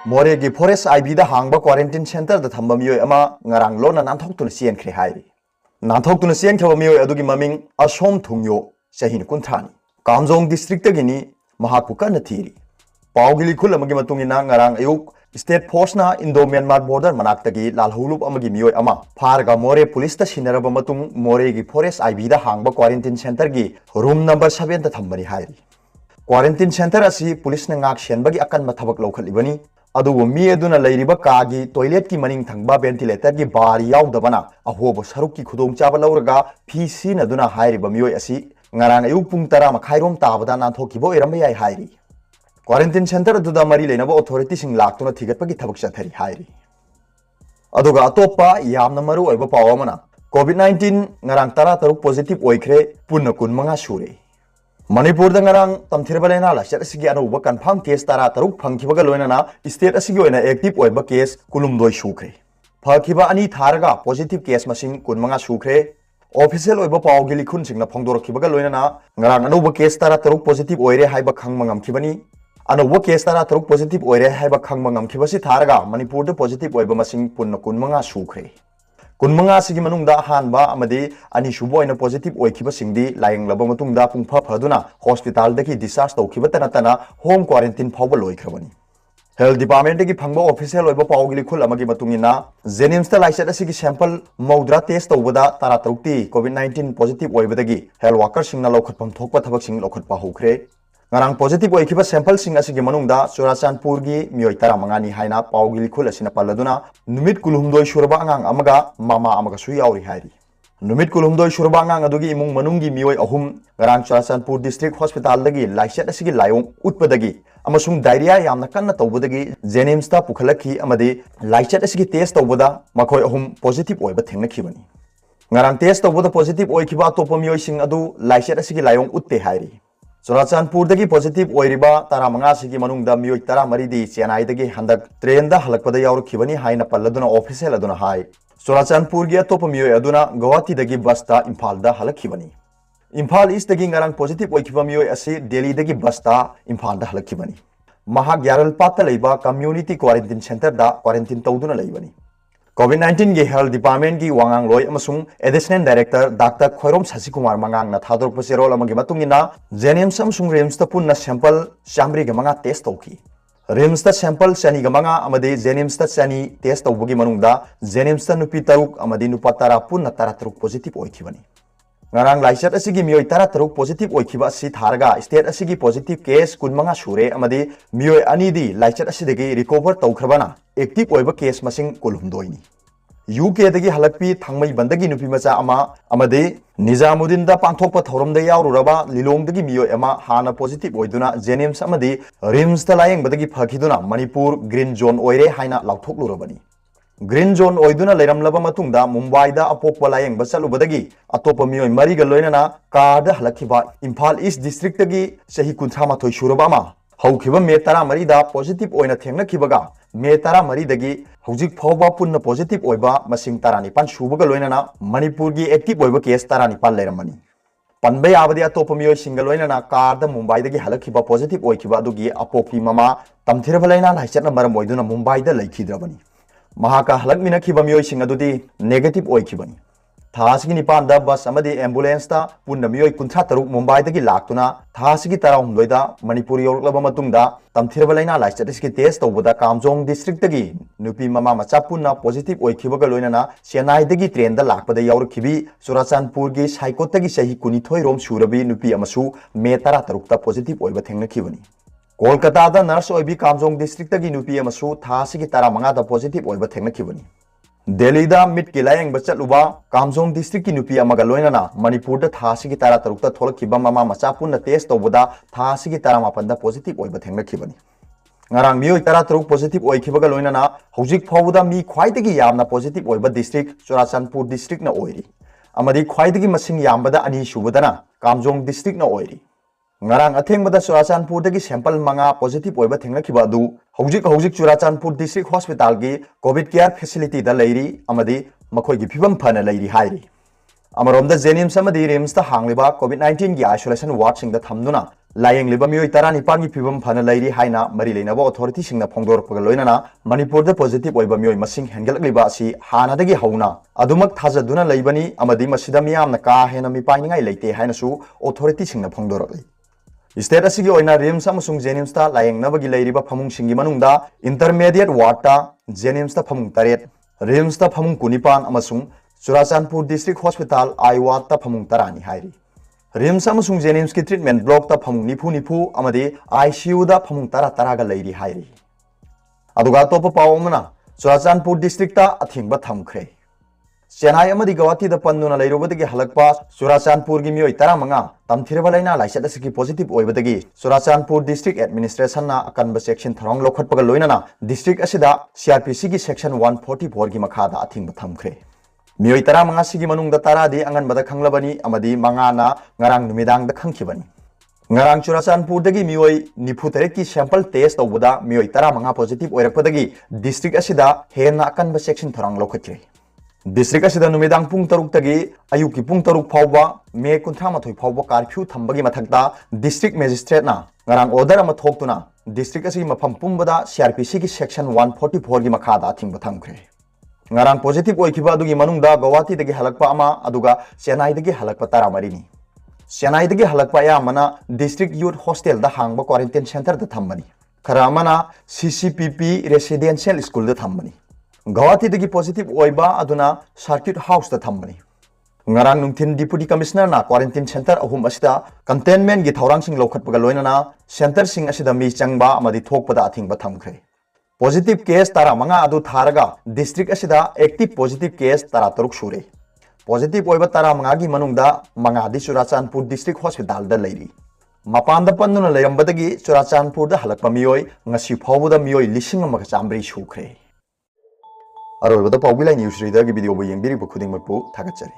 मोरे की forest IB दा हांगबा quarantine centre दा थंबा मियोय अमा ngarang lona nanthoktuna sienkhre hairi nanthoktuna sienkhaba miyoy adugi maming asom thungyo sahin kunthani kamjong district tagini mahaku kana thiri pawgili khul amagi matungina ngarang ayuk state force na indo myanmar border manaktagi lalhulup amagi miyoy ama pharga more police ta sinaraba matung more gi forest IB da hangba quarantine center gi room number 7 ta thambani hairi quarantine center asi police na ngak senbagi akan mathabak lawkhalibani अदुबो मी अदुना लैरिबा कागी toilet की मनिंग थंगबा ventilator की बारी यावदबना अहोबो सरुक की खुदोंग चाबा लौरगा फी scene अदुना हाइरिबा मियोय असि ngarang ayuk pung 10 मखाइरोम ताबदा नाथोकिबो एरम याय हाइरि quarantine centre अदुदा मरी लेनबो authority सिंग लाक्तुना थिगतपगी थबक चथरि हाइरि अदुगा अतोपा यामना मरु ओइबा पावमना कोविड 19 ngarang 13 पॉजिटिव ओइख्रे पुन्ना 15 सुरे मणिपुर दंगरंग तमथिरबा लेना लाइसेट असिगी अनौबा कन्फर्म केस 13 फंखिबगा लोइनाना स्टेट असिगी ओइना एक्टिव ओइबा केस कुलुमदोय सुख्रे फखिबा अनि थारगा पॉजिटिव केस मसिंग 15 सुख्रे ऑफिशियल ओइबा पावगी लिखुन सिंगना फोंदोरखिबगा लोइनाना ngarang अनौबा केस 13 पॉजिटिव ओइरे हाइबा खंगमा ngamkhibani अनौबा केस 13 पॉजिटिव ओइरे हाइबा खंगमा ngamkhibasi थारगा मणिपुर द पॉजिटिव ओइबा मसिंग पुन्ना 15 सुख्रे 15 सिगी मनुंगदा हानबा अमदि अनि सुबो ओइना पॉजिटिव ओइखिबा सिंगदि लायंगलबा मतुंगदा पुंफा फदुना हॉस्पिटल दगी डिस्चार्ज तौखिबा तना होम क्वारंटाइन फावबा लोइख्रबनी हेल्थ डिपार्टमेंट दगी फंगबा ऑफिशियल ओइबा पावगिलि खुल अमगी मतुंगिना जेनिम्स ता लाइसेट असिगी सैंपल मौद्रा टेस्ट तौबदा 13 ती कोविड 19 पॉजिटिव ओइबदगी हेल्थ वर्कर सिंगना लौखटपम थोकपा थबक सिंग लौखटपा होख्रे ngarang positive oikiba sample sing asigi manungda Churachandpur gi miyoi 15 ni haina pawgili khul asina paladuna numit kulhumdoi surba angang amaga mama amaga su yauri hairi numit kulhumdoi surba angang adugi imung manunggi miyoi ahum ngarang Churachandpur district hospital dagi laichet asigi layong utpadagi amasung diarrhea yamna kanna tawbudagi Jenims ta pukhalaki amadi laichet asigi test tawbuda makhoi ahum positive oiba thengnakhibani ngarang test tawbuda positive oikiba topa miyoi sing adu laichet asigi layong utte hairi Churachandpur dagi positive oiriba 15 sigi manungda miyoi 13 di Chennai dagi handak train da halakpada yaurkhibani haina palladuna official aduna hai Churachandpur gi atopa miyoi aduna Guwahati dagi bus ta Imphal da halakhibani Imphal East dagi ngarang positive oikhiba miyoi asi Delhi dagi bus ta Imphal da halakhibani maha Gyaralpat ta leiba community quarantine center da quarantine tawduna leibani COVID-19 की health department की वांगांग लोय अमसुंग additional director doctor खोइरोम Sasikumar मंगांग ना थादोरप सेरोल अमगी मतुंगिना जेनिम्स अमसुंग RIMS ता पुन्ना sample शामरी ग मंगा test तौकी RIMS ता sample Shani ग मंगा अमदे जेनिम्स ता शनि टेस्ट तौबगी मनुंगदा जेनिम्स ता नुपी तरुक अमदे नुपा तारा पुन्ना तारा तरुक पॉजिटिव ओइखिबनी ngarang laichet asigi miyoi 13 positive ओइखिबा asi tharga state asigi positive case 15 सुरे अमदे miyoi ani di laichet asidagi recover तौख्रबना एक्टिव ओइबा केस मसिंग कुलहुमदोइनी यूके दगी हलकपी थांगमई बंदगी नुपी मचा अमा अमदे निजामुद्दीन दा पांथोकपा थौरमदा यावरुरबा लिलोंगदगी मियो अमा हाना पॉजिटिव ओइदुना जेनिम्स अमदे रिम्स दा लायंगबदगी फखिदुना मणिपुर ग्रीन जोन ओइरे हाइना लाउथोकलुरबनी ग्रीन जोन ओइदुना लेरमलबा मतुंगदा मुंबई दा अपोकपा लायंगबा चलुबदगी अतोपा मियो मरीगा लोइनाना कार दा हलखिबा इम्फाल ईस्ट डिस्ट्रिक्ट दगी सही 38 सुरबा मा हौखिबा मे 13 दा पॉजिटिव ओइना थेंगनखिबगा मे 13 दगी हौजिक फावबा पुन्ना पॉजिटिव ओइबा मसिंग 19 सुबगा लोइनाना मणिपुर गी एक्टिव ओइबा केस 19 लेरमनी पनबे याबदि अतोपा मियो सिंगल लोइनाना कार दा मुंबई दगी हलखिबा पॉजिटिव ओइखिबा दुगी अपोकी ममा तमथिरबा लेना लाइचना मरम ओइदुना मुंबई दा लैखिद्रबनी महाका हलकमिनखिबा मियो सिंग अदुदी नेगेटिव ओइखिबनी थासगी निपान दा बस अमदि एम्बुलेंस ता पुन्ना मियो 53 मुंबई दगी लाक्तुना थासगी 13 दा मणिपुर योरलबा मतुंगदा तमथिरबा लेना लाइचतसगी टेस्ट तौबदा कामजोंग डिस्ट्रिक्ट दगी नुपी ममा मचा पुन्ना पॉजिटिव ओइखिबगा लोइनाना चेन्नई दगी ट्रेन दा लाकपदा यावरखिबी Churachandpur gi साइकोट दगी सही 19 रोम सुरबी नुपी अमसु मे 13 ता पॉजिटिव ओइबा थेंगनखिबनी कोलकाता दा नर्स ओइबी कामजोंग डिस्ट्रिक्ट दगी नुपी अमसु थासगी 15 दा पॉजिटिव ओइबा थेंगनखिबनी दिल्ली दा मिट की लायंग बचलुबा कामजोंग डिस्ट्रिक्ट की नुपी अमगा लोइनाना मणिपुर दा थासगी 13 ता थोलखिबा ममा मचा पुन्ना टेस्ट तौबदा थासगी 19 दा पॉजिटिव ओइबा थेंगनखिबनी ngarang miyoi 13 पॉजिटिव ओइखिबगा लोइनाना हौजिक फावदा मी ख्वाइदगी यामना पॉजिटिव ओइबा डिस्ट्रिक्ट Churachandpur डिस्ट्रिक्ट ना ओइरी अमदि ख्वाइदगी मसिंग यामबदा अनि सुबदना कामजोंग डिस्ट्रिक्ट ना ओइरी ngarang athengbada Churachandpur dagi sample manga positive oiba thengnakiba adu hojik Churachandpur district hospital gi covid care facility da leiri amadi makhoi gi phibam phana leiri hairi amarom da Jenims amadi Rims ta hangliba covid 19 gi isolation ward sing da thamduna लायेंलिबा मियोय तरानिपानगी फिबम फना Larry हाइना मरी लेनाबा authority सिंगना फोंदोरपगा लोइनाना मणिपुरदा positive ओइबा मियोय मसिंग हेंगलकलिबा असि हानादगी हौना अदुमक थाजदुना लैबनी अमदि मसिदा मियामना का हेना मिपाइनिंगाई लेते हाइनासु authority सिंगना फोंदोरकलै state असिगी ओइना रिम्स अमसुंग जेनिम्सता लायेंगनबगी लैरिबा फमुंगसिंगी मनुंगदा इंटरमीडिएट वार्डता जेनिम्सता फमुंग तरेट रिम्सता फमुंग कुनिपान अमसुंग चुराचांदपुर डिस्ट्रिक्ट हॉस्पिटल आईवाता फमुंग तरानी हाइरी रिम्स अमसुंग जेनिम्स की ट्रीटमेंट ब्लॉक ता फमुंग निफु निफु अमदि आईसीयू दा फमुंग तरा तरागा लैरी हाइरी अदुगा तोप पाव अमना चुराचांदपुर डिस्ट्रिक्ट ता अथिंगबा थमख्रे चेन्नई अमदि गुवाहाटी दा पन्नुना लैरोबदगी हलकपा चुराचांदपुर गी मियोय तरा मंगा तमथिरबा लैना लाइसेट असकी पॉजिटिव ओइबदगी चुराचांदपुर डिस्ट्रिक्ट एडमिनिस्ट्रेशन ना अकनबा सेक्शन थरंग लोखटपगा लोइनाना डिस्ट्रिक्ट असिदा सीआरपीसी की सेक्शन 144 की मखादा अथिंगबा थमख्रे मियोय तरा मंगा सिगी मनुंगदा तरादी अंगनबदा खंगलबनी अमदि मंगाना ngarang numidang da khangkhibani ngarang churachandpurdagi mioi nifu tare ki sample test tawbada mioi tara manga positive oirakpadagi district asida hena akanba section tharang lokhathre district asida numidang pung taruk tagi ayuki pung taruk phawba me kunthra mathoi phawba curfew thambagi mathakta district magistrate na ngarang order ama thoktuna district asigi mafam pumbada CRPC ki section 144 gi makhada thingba thamkhre ngarang positive oikiba adugi manungda Guwahati dagi halakpa ama aduga Chennai dagi halakpa tara marini Chennai dagi halakpa ya mana district youth hostel da hangba quarantine center da thambani khara mana CCPP residential school da thambani Guwahati dagi positive oiba aduna circuit house da thambani ngarang nungthin deputy commissioner na quarantine center ahum asida containment gi thorang sing lokhatpaga loinana center sing asida mi changba amadi thokpada athingba thamkhre Positive case tara manga adu tharaga district asida active positive case tara taruk sure positive oiba tara manga gi manungda manga di Churachandpur district hospital da leiri mapanda pannuna lerambadagi Churachandpur da halakpa miyoi ngasi phawbuda miyoi lising amaga chamri shukhre arolbada pawbilai news reader gi video bo yengbiri bu khuding mapu thagachari